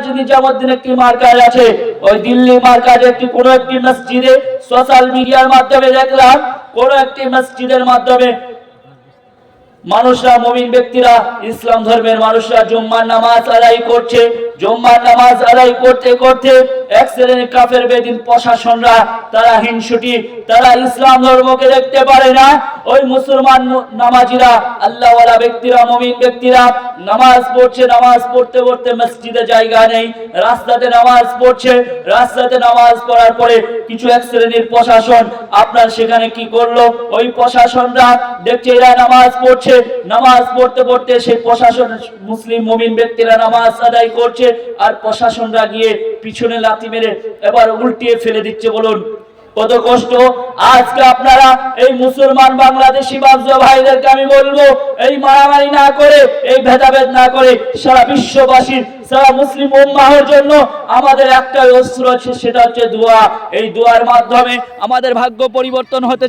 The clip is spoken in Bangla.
নারাজি নিজামুদ্দিন একটি মার্কাজ আছে, ওই দিল্লি মার্কাজে কোন একটি মসজিদে সোশ্যাল মিডিয়ার মাধ্যমে দেখলাম কোন একটি মসজিদের মাধ্যমে মানুষরা, মুমিন ব্যক্তিরা, ইসলাম ধর্মের মানুষরা জুম্মার নামাজ আদায় করছে। জুম্মার নামাজ আদায় করতে করতে এক শ্রেণীর কাফের বেদিন প্রশাসনরা, তারা হিংসুটি, তারা ইসলাম ধর্মকে দেখতে পারে না। ওই মুসলমান নামাজিরা, আল্লাহওয়ালা ব্যক্তিরা, মুমিন ব্যক্তিরা নামাজ পড়ছে, নামাজ পড়তে পড়তে মসজিদে জায়গা নেই, রাস্তাতে নামাজ পড়ছে। রাস্তাতে নামাজ পড়ার পরে কিছু এক শ্রেণীর প্রশাসন আপনার সেখানে কি করলো, ওই প্রশাসনরা দেখছে এরা নামাজ পড়ছে, নামাজ পড়তে পড়তে সেই প্রশাসন, মুসলিম মুমিন ব্যক্তিরা নামাজ আদায় করছে, আর প্রশাসনরা গিয়ে পিছনে লাথি মেরে এবার উল্টিয়ে ফেলে দিচ্ছে। বলুন কত কষ্ট। আজকে আপনারা এই মুসলমান বাংলাদেশি ভাইদেরকে আমি বলবো, এই মারামারি না করে, এই ভেদাভেদ না করে, সারা বিশ্ববাসীর, সারা মুসলিম উম্মাহর জন্য আমাদের একটা অস্ত্র আছে, সেটা হচ্ছে দোয়া। এই দোয়ার মাধ্যমে আমাদের ভাগ্য পরিবর্তন হতে